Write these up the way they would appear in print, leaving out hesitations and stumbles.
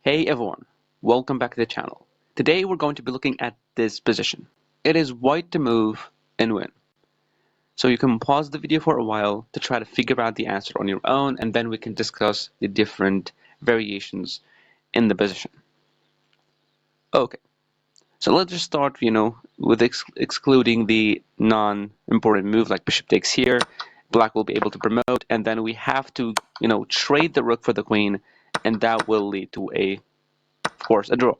Hey everyone, welcome back to the channel. Today we're going to be looking at this position. It is white to move and win. So you can pause the video for a while to try to figure out the answer on your own, and then we can discuss the different variations in the position. Okay, so let's just start, with excluding the non-important move like bishop takes here. Black will be able to promote, and then we have to, trade the rook for the queen, and that will lead to of course, a draw.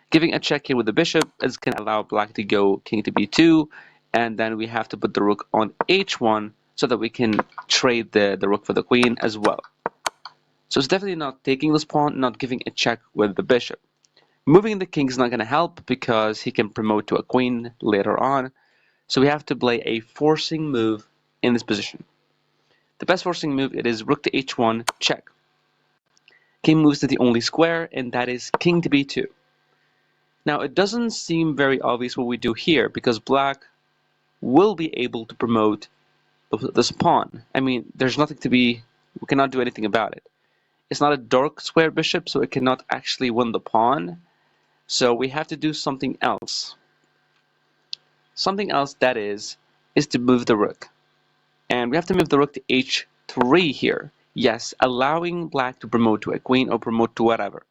Giving a check here with the bishop is going to allow black to go king to b2, and then we have to put the rook on h1 so that we can trade the rook for the queen as well. So it's definitely not taking this pawn, not giving a check with the bishop. Moving the king is not going to help because he can promote to a queen later on, so we have to play a forcing move in this position. The best forcing move it is rook to h1, check. King moves to the only square, and that is king to b2. Now, it doesn't seem very obvious what we do here because black will be able to promote this pawn. I mean, there's nothing to be, we cannot do anything about it. It's not a dark square bishop, so it cannot actually win the pawn. So we have to do something else. Something else, that is to move the rook. And we have to move the rook to h3 here. Yes, allowing black to promote to a queen or promote to whatever.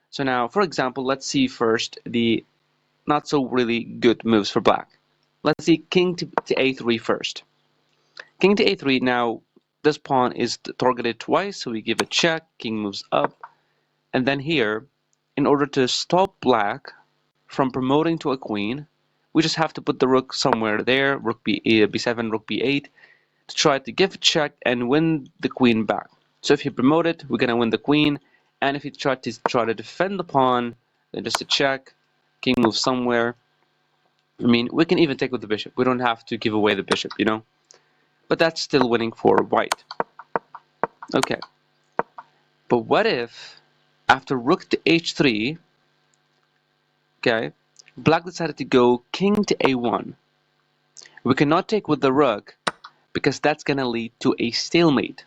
So now, for example, let's see first the not so really good moves for black. Let's see king to a3 first. King to a3, now this pawn is targeted twice, so we give a check, king moves up, and then here, in order to stop black from promoting to a queen, we just have to put the rook somewhere there, rook b7, rook b8, to try to give a check and win the queen back. So if you promote it, we're going to win the queen, and if you try to defend the pawn, then just a check, king moves somewhere. I mean, we can even take with the bishop. We don't have to give away the bishop, But that's still winning for white. Okay. But what if, after rook to h3, okay, black decided to go king to a1. We cannot take with the rook because that's going to lead to a stalemate.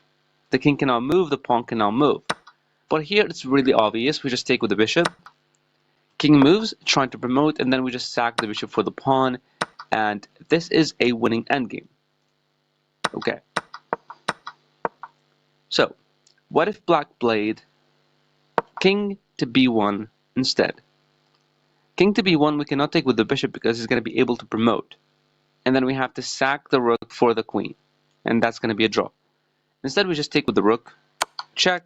The king cannot move, the pawn cannot move. But here it's really obvious. We just take with the bishop. King moves, trying to promote, and then we just sack the bishop for the pawn. And this is a winning endgame. Okay. So, what if black played king to b1 instead? King to b1 we cannot take with the bishop because he's going to be able to promote. And then we have to sack the rook for the queen. And that's going to be a draw. Instead we just take with the rook, check,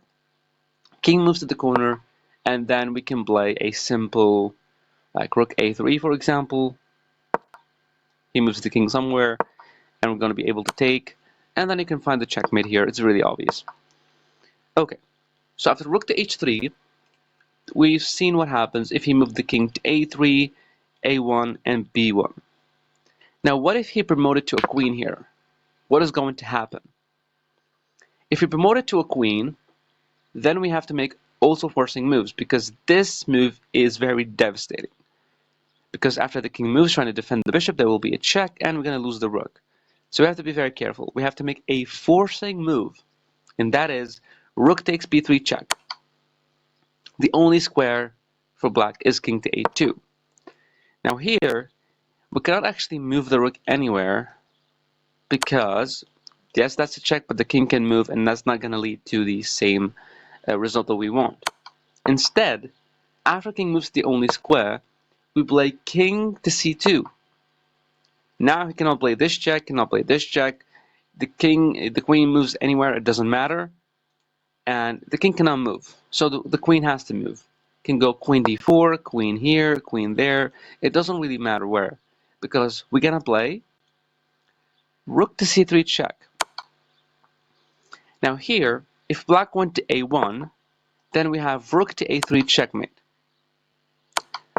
king moves to the corner, and then we can play a simple, like rook a3 for example. He moves the king somewhere, and we're going to be able to take, and then you can find the checkmate here. It's really obvious. Okay, so after rook to h3, we've seen what happens if he moved the king to a3, a1, and b1. Now, what if he promoted to a queen here? What is going to happen? If he promoted to a queen, then we have to make also forcing moves because this move is very devastating. Because after the king moves trying to defend the bishop, there will be a check and we're going to lose the rook. So we have to be very careful. We have to make a forcing move, and that is rook takes b3 check. The only square for black is king to a2. Now here, we cannot actually move the rook anywhere because, yes, that's a check, but the king can move, and that's not going to lead to the same result that we want. Instead, after king moves to the only square, we play king to c2. Now he cannot play this check, cannot play this check. The queen moves anywhere, it doesn't matter. And the king cannot move, so the queen has to move. Can go queen d4, queen here, queen there. It doesn't really matter where, because we're gonna play rook to c3 check. Now here, if black went to a1, then we have rook to a3 checkmate.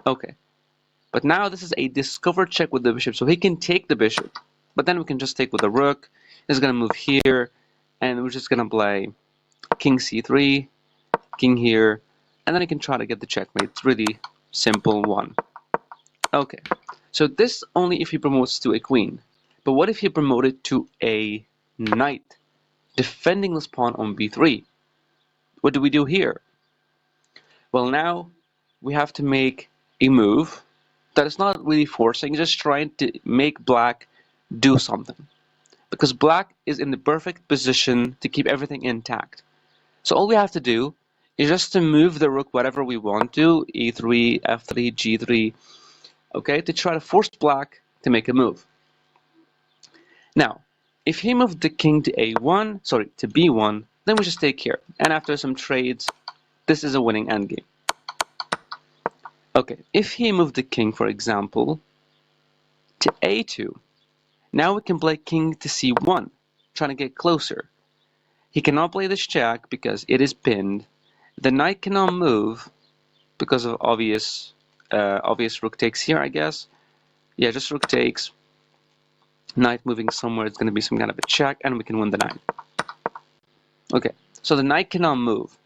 Okay, but now this is a discovered check with the bishop, so he can take the bishop, but then we can just take with the rook. He's gonna move here, and we're just gonna play king c3, king here, and then you can try to get the checkmate. It's really simple one. Okay, so this only if he promotes to a queen. But what if he promoted to a knight, defending this pawn on b3? What do we do here? Well, now we have to make a move that is not really forcing, just trying to make black do something. Because black is in the perfect position to keep everything intact. So all we have to do is just to move the rook whatever we want to, e3, f3, g3, okay, to try to force black to make a move. Now, if he moved the king to a1, sorry, to b1, then we just take here. And after some trades, this is a winning endgame. Okay, if he moved the king, for example, to a2, now we can play king to c1, trying to get closer. He cannot play this check because it is pinned. The knight cannot move because of obvious rook takes here, I guess. Yeah, just rook takes. Knight moving somewhere, it's going to be some kind of a check, and we can win the knight. Okay, so the knight cannot move,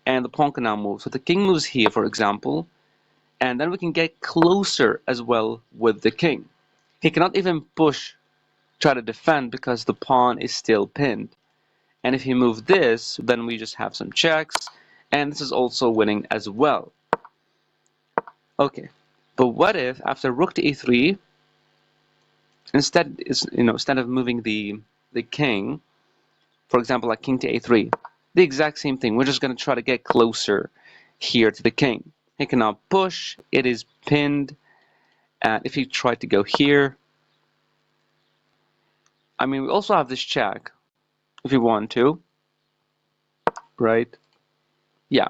and the pawn cannot move. So the king moves here, for example, and then we can get closer as well with the king. He cannot even push, try to defend, because the pawn is still pinned. And if he moves this, then we just have some checks, and this is also winning as well. Okay, but what if after rook to e3, instead of moving the king, for example, like king to a3, the exact same thing. We're just going to try to get closer here to the king. He cannot push. It is pinned. And if you try to go here, I mean, we also have this check if you want to, right? Yeah.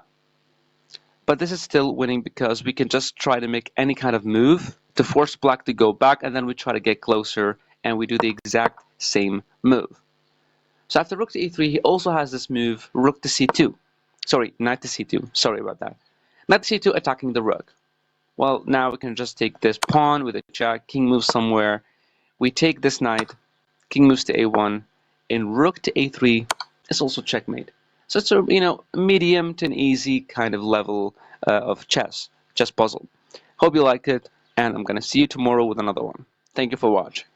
But this is still winning because we can just try to make any kind of move to force black to go back, and then we try to get closer and we do the exact same move. So after rook to e3, he also has this move, rook to c2. Sorry, knight to c2. Sorry about that. Knight to c2 attacking the rook. Well, now we can just take this pawn with a check, king moves somewhere. We take this knight, king moves to a1, and rook to a3 is also checkmate. So it's a medium to an easy kind of level of chess puzzle. Hope you liked it, and I'm gonna see you tomorrow with another one. Thank you for watching.